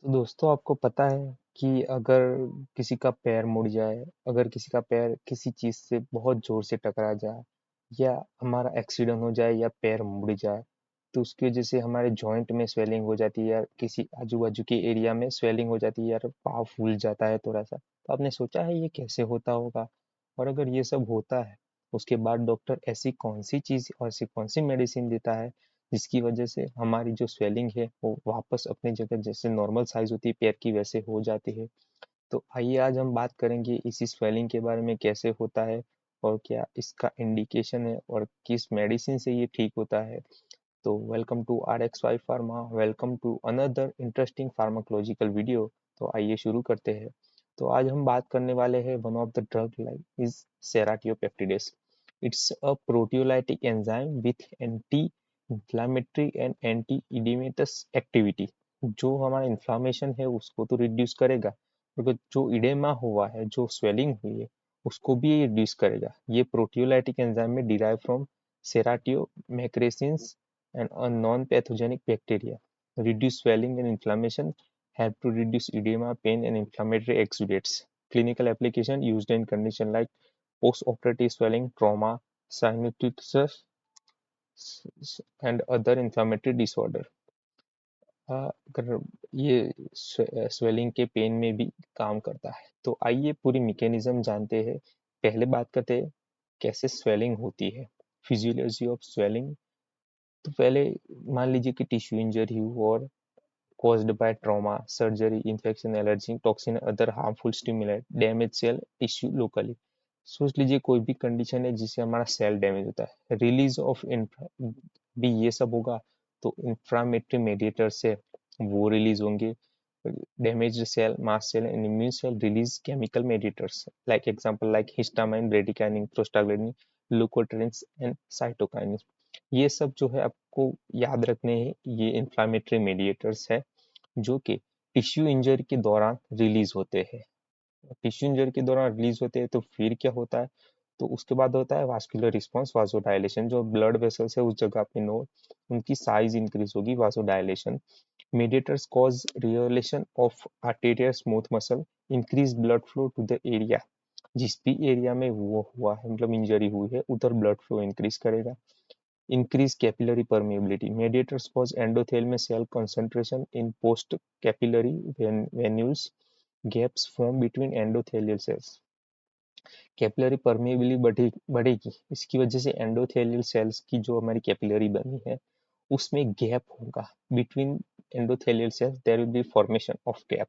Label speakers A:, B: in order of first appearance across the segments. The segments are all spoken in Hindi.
A: तो दोस्तों आपको पता है कि अगर किसी का पैर मुड़ जाए, अगर किसी का पैर किसी चीज से बहुत जोर से टकरा जाए या हमारा एक्सीडेंट हो जाए या पैर मुड़ जाए तो उसकी वजह से हमारे जॉइंट में स्वेलिंग हो जाती है या किसी आजू बाजू के एरिया में स्वेलिंग हो जाती है या पाँव फूल जाता है थोड़ा सा। तो आपने सोचा है ये कैसे होता होगा? और अगर ये सब होता है उसके बाद डॉक्टर ऐसी कौन सी चीज और ऐसी कौन सी मेडिसिन देता है जिसकी वजह से हमारी जो स्वेलिंग है वो वापस अपनी जगह जैसे नॉर्मल साइज होती है पैर की वैसे हो जाती है। तो आइए आज हम बात करेंगे इसी स्वेलिंग के बारे में, कैसे होता है और क्या इसका इंडिकेशन है और किस मेडिसिन से ये ठीक होता है। तो welcome to our X Y pharma, welcome to another interesting pharmacological video. तो आइए शुरू करते हैं। तो आज हम बात करने वाले हैं one of the drug like is serratiopeptidase. It's a proteolytic enzyme with anti inflammatory and anti edematous activity. जो हमारा इन्फ्लामेशन है उसको तो रिड्यूस करेगा, और जो इडेमा हुआ है, जो स्वेलिंग हुई है, उसको भी ये रिड्यूस करेगा। ये प्रोटियोलाइटिक एंजाइम में derive from Serratia marcescens and a non-pathogenic bacteria. Reduce swelling and inflammation, help to reduce edema, pain, and inflammatory exudates. Clinical application used in conditions like post-operative swelling, trauma, sinusitis, and other inflammatory disorder. अगर ये स्वेलिंग के पेन में भी काम करता है तो आइए पूरी मैकेनिज्म जानते हैं। पहले बात करते हैं कैसे स्वेलिंग होती है, फिजियोलॉजी ऑफ स्वेलिंग। तो पहले मान लीजिए कि टिश्यू इंजरी हो और caused by trauma, surgery, infection, allergy, toxin, other harmful stimuli, damage cell tissue locally। सोच लीजिए कोई भी कंडीशन है जिससे हमारा सेल डैमेज होता है, रिलीज ऑफ भी ये सब होगा तो इंफ्रामेटरी मेडिएटर से वो रिलीज होंगे। Damaged cell, mast cell and immune cell release chemical mediators like example like histamine, bradykinin, prostaglandin, leukotrienes and cytokinin. ये सब जो है आपको याद रखने हैं, ये इंफ्लामेटरी मेडिएटर्स है जो कि टिश्यू इंजरी के दौरान रिलीज होते हैं। टिश्यू इंजरी के दौरान रिलीज होते हैं तो फिर क्या होता है? तो उसके बाद होता है वास्कुलर रिस्पॉन्स, वासोडायलेशन। जो ब्लड वेसल्स है उस जगह पे नो उनकी साइज इंक्रीज होगी, वासोडायलेशन। mediators cause relation of arterial smooth muscle, increase blood flow to the area। जिस भी एरिया में वो हुआ है, मतलब इंजरी हुई है, उधर ब्लड फ्लो इंक्रीज करेगा। increase capillary permeability, mediators cause endothelmic cell concentration in post capillary venules, gaps form between endothelial cells। Capillary permeability बढ़ेगी, इसकी वजह से एंडोथेलियल सेल्स की जो हमारी कैपिलरी बनी है उसमें गैप होगा between endothelial cells, there will be formation of gap.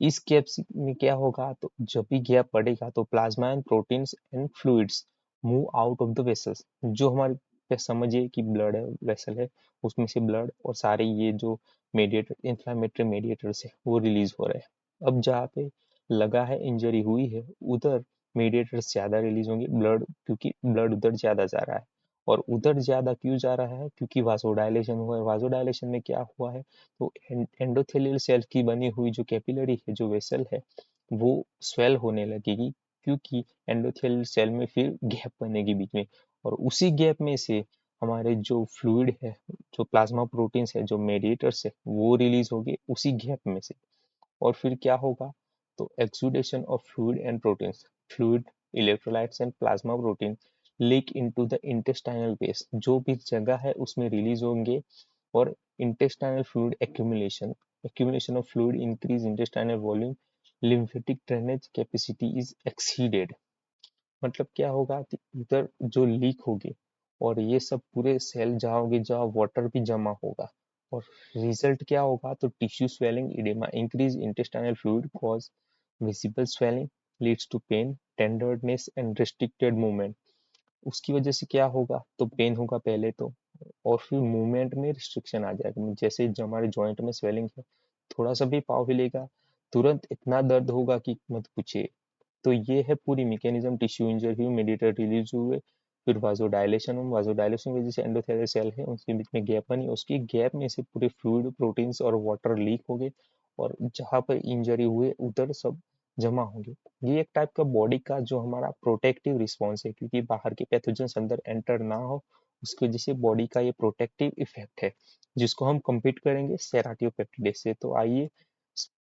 A: इस गैप में क्या होगा? तो जब भी गैप पड़ेगा तो plasma and proteins and fluids move out of the vessels. जो हमारे पे समझिए कि ब्लड है, वेसल है, उसमें से ब्लड और सारे ये जो मेडिएटर, इंफ्लेमेटरी मेडिएटर्स है, वो रिलीज हो रहे हैं। अब जहाँ पे लगा है, इंजरी हुई है, उधर मेडिएटर्स ज्यादा रिलीज होंगे, ब्लड, क्योंकि ब्लड उधर ज्यादा जा रहा है। और उधर ज्यादा क्यों जा रहा है? क्योंकि वासोडायलेशन हुआ है। वासोडायलेशन में क्या हुआ है? तो एंडोथेलियल सेल की बनी हुई जो कैपिलरी है, जो वेसल है, वो स्वेल होने लगेगी, क्योंकि एंडोथेलियल सेल में फिर गैप बनेगी बीच में, और उसी गैप में से हमारे जो फ्लूइड है, जो प्लाज्मा प्रोटीन्स है, जो मेडिएटर्स है, वो रिलीज होंगे उसी गैप में से। और फिर क्या होगा? तो exudation of fluid and proteins, fluid, electrolytes and plasma protein leak into the intestinal waste, जो भी जगह है उसमें रिलीज होंगे। और intestinal fluid accumulation of fluid increase intestinal volume, lymphatic drainage capacity is exceeded। मतलब क्या होगा कि इधर जो लीक होगी और ये सब पूरे सेल जाओगे जहाँ वाटर भी जमा होगा, और रिजल्ट क्या होगा? तो tissue swelling, edema, increase intestinal fluid cause visible swelling, leads to pain, tenderness and restricted movement. उसकी वजह से क्या होगा? तो पेन होगा पहले तो, और फिर मूवमेंट में रिस्ट्रिक्शन आ जाएगा। जैसे जो हमारे जॉइंट में स्वेलिंग है, थोड़ा सा भी पाँव हिलेगा तुरंत इतना दर्द होगा कि मत पूछिए। तो ये है पूरी मैकेनिज्म। टिश्यू इंजरी हुई, मेडिएटर रिलीज हुए, फिर वासोडायलेशन हुआ, वासोडायलेशन की वजह से एंडोथेलियल सेल है उनके बीच में गैप बनी, उसकी गैप में से पूरे फ्लूइड, प्रोटीन्स और वाटर लीक हो गए, और जहाँ पर इंजरी हुए उधर सब जमा होंगे। ये एक टाइप का बॉडी का जो हमारा प्रोटेक्टिव रिस्पॉन्स है, क्योंकि बाहर के पैथोजेंस अंदर एंटर ना हो, उसकी वजह से बॉडी का ये प्रोटेक्टिव इफेक्ट है, जिसको हम कंपीट करेंगे सेराटियोपेप्टिडेस से। तो आइए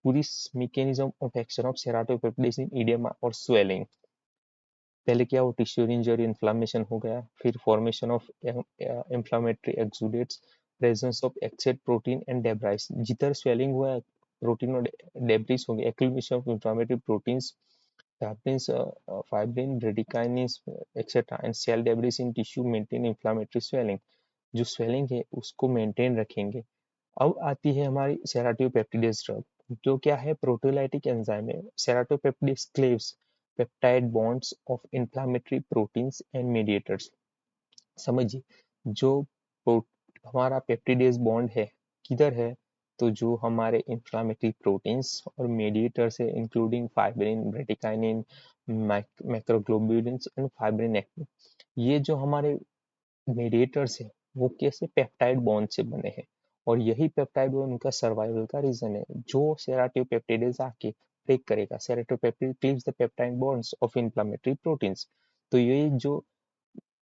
A: पूरी मैकेनिज्म ऑफ एक्शन ऑफ सेराटोपेप्टिडेज इन इडियमा और स्वेलिंग। पहले क्या हो, टिश्यू इंजरी इन्फ्लामेशन हो गया, फिर formation of inflammatory exudates, presence of excess protein and debris, जिधर स्वेलिंग हुआ है प्रोटीन और डेब्रिस होंगे, accumulation of inflammatory proteins, fibrin, bradykinin, etc. and cell debris in tissue maintain inflammatory swelling। जो स्वेलिंग है उसको मेंटेन रखेंगे। अब आती है हमारी सेराटियोपेप्टिडेज ड्रग, जो क्या है, प्रोटीओलाइटिक एंजाइम है। Serratiopeptidase cleaves peptide bonds of inflammatory proteins and mediators. समझिए, जो हमारा पेप्टिडेज बॉन्ड है किधर है, तो जो हमारे इन्फ्लामेटरी प्रोटीन्स और मीडिएटर्स है, including fibrin, bradykinin, macroglobulins and fibrin actin. ये जो हमारे मीडिएटर्स है वो कैसे पेप्टाइड बॉन्ड से बने हैं, और यही पेप्टाइड बॉन्ड उनका सर्वाइवल का रीजन है। जो सेराटियोपेप्टिडेज आके ब्रेक करेगा, serratopeptide cleaves the peptide bonds of inflammatory proteins. तो ये जो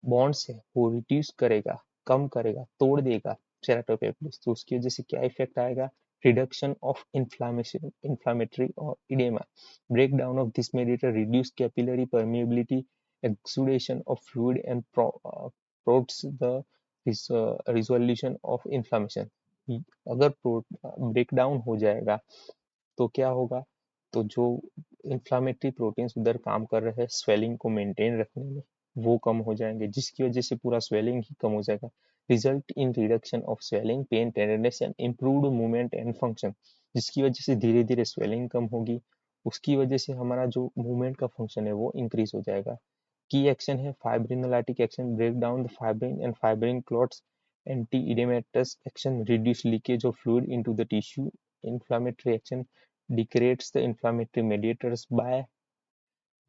A: बॉन्ड्स है वो रिड्यूस करेगा, कम करेगा, तोड़ देगा सेराटोपेप्टिड्स। तो उसकी वजह से क्या इफेक्ट आएगा, रिडक्शन ऑफ इन्फ्लामेशन, इन्फ्लामेटरी और edema. Break down of this mediator reduce capillary permeability, exudation of fluid and promotes the resolution of inflammation। अगर ब्रेक डाउन हो जाएगा तो क्या होगा, तो जो इन्फ्लामेटरी प्रोटीन्स उधर काम कर रहे हैं स्वेलिंग को मेंटेन रखने में, वो कम हो जाएंगे, जिसकी वजह से पूरा स्वेलिंग ही कम हो जाएगा। Result in reduction of swelling, pain, tenderness and improved movement and function, जिसकी वजह से धीरे धीरे स्वेलिंग कम होगी, उसकी वजह से हमारा जो मूवमेंट का फंक्शन है वो इंक्रीज हो जाएगा। की एक्शन है fibrinolytic action, break down the fibrin and fibrin clots, एंटी-edematous action, reduce leakage of fluid into the tissue, inflammatory action, degrades the inflammatory mediators by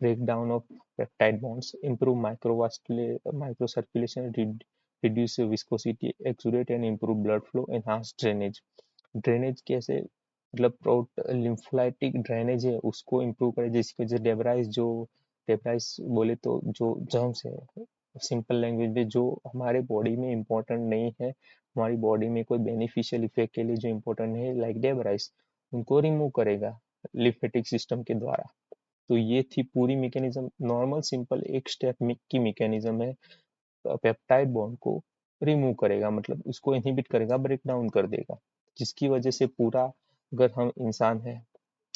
A: breakdown of peptide bonds, improve microcirculation, reduce viscosity, exudate and improve blood flow, enhance drainage। Drainage कैसे, मतलब लिम्फोलाइटिक ड्रेनेज है उसको इम्प्रूव करे, जिसकी वजह से डेब्राइस, जो डेब्राइस बोले तो जो जर्म्स है, सिंपल लैंग्वेज में जो हमारे बॉडी में इम्पोर्टेंट नहीं है, हमारी बॉडी में कोई बेनिफिशियल इफेक्ट के लिए जो इम्पोर्टेंट है लाइक डेब्राइस, उनको रिमूव करेगा लिम्फेटिक सिस्टम के द्वारा। तो ये थी पूरी मैकेनिज्म, नॉर्मल सिंपल एक स्टेप की मैकेनिज्म है। पेप्टाइड बॉन्ड को रिमूव करेगा, मतलब उसको इनहिबिट करेगा, ब्रेक डाउन कर देगा, जिसकी वजह से पूरा, अगर हम इंसान है,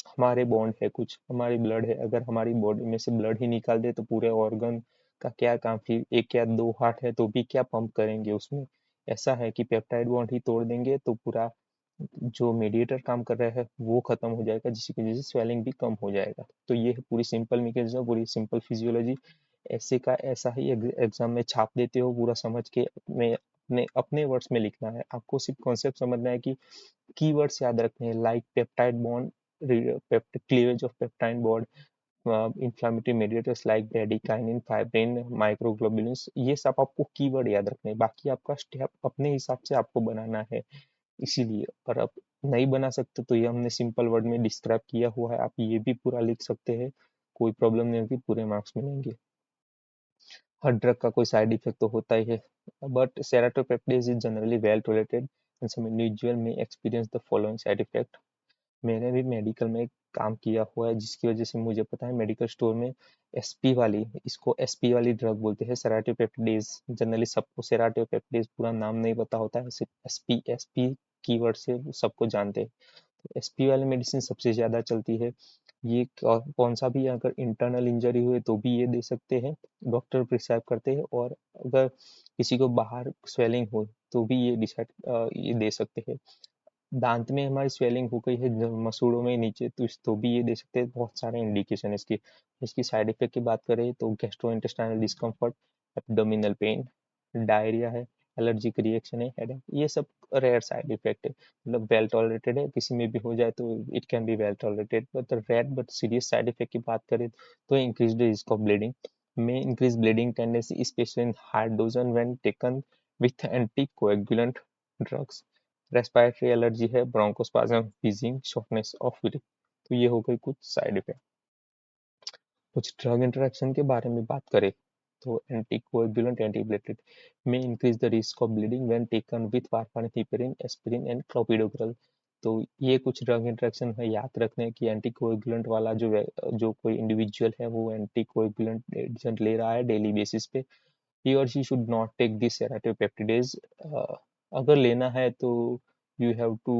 A: हमारे बॉन्ड है, कुछ हमारी ब्लड है, अगर हमारी बॉडी में से ब्लड ही निकाल दे तो पूरे ऑर्गन का क्या काम, फिर एक या दो हार्ट है तो भी क्या पंप करेंगे उसमें। ऐसा है कि पेप्टाइड बॉन्ड ही तोड़ देंगे तो पूरा जो मेडिएटर काम कर रहा है वो खत्म हो जाएगा, जिसकी वजह से स्वेलिंग भी कम हो जाएगा। तो ये है पूरी सिंपल मैकेनिज्म, पूरी सिंपल फिजियोलॉजी। ऐसे का ऐसा ही एग्जाम में छाप देते हो, पूरा समझ के अपने अपने अपने वर्ड्स में लिखना है। आपको सिर्फ कॉन्सेप्ट समझना है कि कीवर्ड्स याद रखने हैं, like peptide bond, cleavage of peptide bond, inflammatory mediators like bradykinin, fibrin, microglobulins, ये सब आपको कीवर्ड याद रखने हैं। बाकी आपका स्टेप अपने हिसाब से आपको बनाना है। इसीलिए, और आप नहीं बना सकते तो ये हमने सिंपल वर्ड में डिस्क्राइब किया हुआ है, आप ये भी पूरा लिख सकते हैं, कोई प्रॉब्लम नहीं होगी, पूरे मार्क्स मिलेंगे। हर ड्रग का कोई साइड इफेक्ट तो होता ही है, but serratiopeptidase is generally well tolerated and some individual में experience the following side effect. मैंने भी मेडिकल में काम किया हुआ है, जिसकी वजह से मुझे पता है, मेडिकल स्टोर में एसपी वाली, इसको एसपी वाली ड्रग बोलते हैं, सेराटोपेप्टिडेज। जनरली सबको सेराटोपेप्टिडेज पूरा नाम नहीं पता होता है, सिर्फ एसपी एसपी कीवर्ड से सबको जानते हैं। एसपी वाली मेडिसिन सबसे ज़्यादा चलती है। ये कौन सा भी अगर इंटरनल इंजरी हुए तो भी ये दे सकते हैं, डॉक्टर प्रिस्क्राइब करते हैं, और अगर किसी को बाहर स्वेलिंग हो तो भी ये ये दे सकते हैं। दांत में हमारी स्वेलिंग हो गई है मसूड़ों में नीचे, तो भी ये दे सकते हैं। बहुत सारे इंडिकेशन इसकी। इसकी साइड इफेक्ट की बात करें तो gastrointestinal discomfort, abdominal pain, diarrhoea है, एलर्जिक रिएक्शन है, हेडेक, ये सब रेयर साइड इफेक्ट है, मतलब वेल टॉलरेटेड है, किसी में भी हो जाए तो it can be well tolerated. But rare but serious side effect की बात करें तो इंक्रीज रिस्क ऑफ ब्लीडिंग, में increase bleeding tendency specially in high doses when taken with anticoagulant drugs. Respiratory allergy है, bronchospasm, wheezing, shortness of breath. तो ये हो गई कुछ साइड इफेक्ट। कुछ ड्रग इंटरेक्शन के बारे में बात करें तो एंटीकोएगुलेंट, एंटीप्लेटलेट में increase the risk of bleeding when taken with warfarin, heparin, aspirin and clopidogrel. तो ये कुछ ड्रग इंटरेक्शन है याद रखने की। एंटीकोएगुलेंट वाला जो कोई इंडिविजुअल है वो एंटीकोएगुलेंट एजेंट ले रहा है डेली बेसिस पे, he or she should not take this sedative peptides. अगर लेना है तो you have to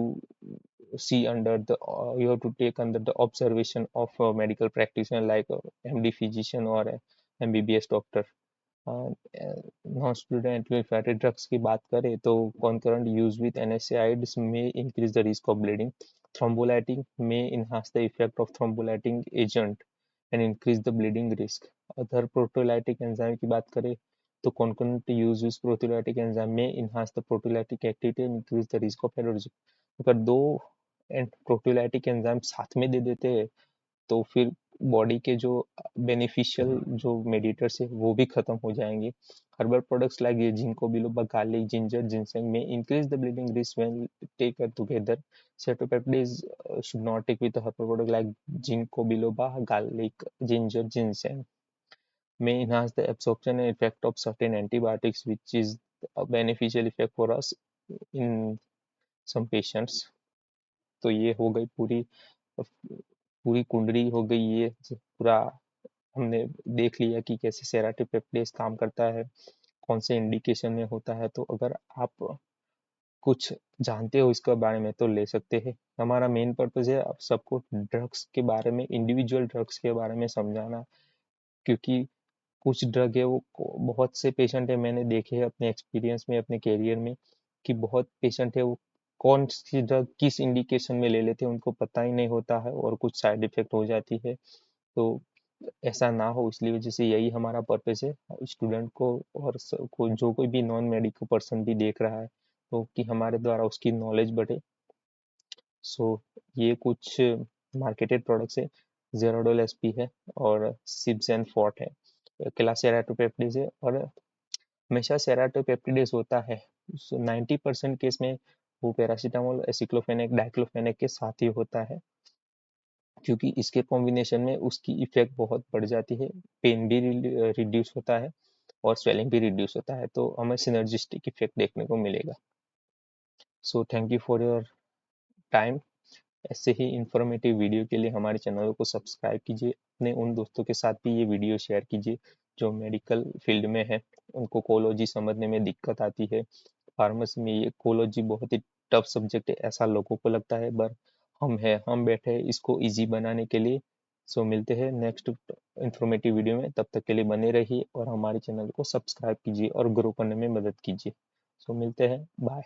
A: you have to take under the observation of a medical practitioner like a MD physician or a MBBS doctor. Non steroidal anti drugs की बात करें तो concurrent use with NSAIDs may increase the risk of bleeding. Thrombolytic may enhance the effect of thrombolytic agent and increase the bleeding risk. Other proteolytic enzyme की बात करें तो concurrent use with proteolytic enzyme may enhance the proteolytic activity and increase the risk of hemorrhage. अगर दो प्रोटोलाइटिक एंजाइम साथ में दे देते हैं तो फिर बॉडी के जो बेनिफिशियल जो मेडिएटर्स है वो भी खत्म हो जाएंगे. हर्बल प्रोडक्ट्स लाइक ये ginkgo biloba garlic ginger ginseng में increase the bleeding risk when taken together. Serratiopeptidase should not take with a herbal product like ginkgo biloba garlic ginger ginseng may enhance the absorption and effect of certain antibiotics which is a beneficial effect for us in some patients. तो ये हो गई पूरी पूरी कुंडली हो गई. ये पूरा हमने देख लिया कि कैसे सेराटिपेप्टेज काम करता है, कौन से इंडिकेशन में होता है. तो अगर आप कुछ जानते हो इसके बारे में तो ले सकते हैं. हमारा मेन पर्पज है आप सबको ड्रग्स के बारे में, इंडिविजुअल ड्रग्स के बारे में समझाना, क्योंकि कुछ ड्रग है वो बहुत से पेशेंट है मैंने देखे हैं अपने एक्सपीरियंस में अपने कैरियर में कि बहुत पेशेंट है वो कौन सी ड्रग किस इंडिकेशन में ले लेते हैं उनको पता ही नहीं होता है और कुछ साइड इफेक्ट हो जाती है. तो ऐसा ना हो इसलिए वजह से यही हमारा पर्पस है स्टूडेंट को और जो कोई भी नॉन मेडिकल पर्सन भी देख रहा है तो कि हमारे द्वारा उसकी नॉलेज बढ़े. सो ये कुछ मार्केटेड प्रोडक्ट्स है. जेरोडोल एसपी है और सिब्स एंड फोर्ट है. क्लास सेराटोपेप्टिडेज है और हमेशा सेराटोपेप्टिडेज होता है. 90% केस में वो पैरासीटामोल एसिक्लोफेनेक डाइक्लोफेनेक के साथ ही होता है क्योंकि इसके कॉम्बिनेशन में उसकी इफेक्ट बहुत बढ़ जाती है. पेन भी रिड्यूस होता है और स्वेलिंग भी रिड्यूस होता है तो हमें सिनर्जिस्टिक इफेक्ट देखने को मिलेगा. So thank you for your time. ऐसे ही इंफॉर्मेटिव वीडियो के लिए हमारे चैनल को सब्सक्राइब कीजिए. अपने उन दोस्तों के साथ भी ये वीडियो शेयर कीजिए जो मेडिकल फील्ड में है, उनको कोलॉजी समझने में दिक्कत आती है. फार्मेसी में ये कोलॉजी बहुत ही टफ सब्जेक्ट है ऐसा लोगों को लगता है, पर हम बैठे हैं इसको इजी बनाने के लिए. सो मिलते हैं नेक्स्ट इंफॉर्मेटिव वीडियो में. तब तक के लिए बने रहिए और हमारे चैनल को सब्सक्राइब कीजिए और ग्रो करने में मदद कीजिए. सो मिलते हैं. बाय.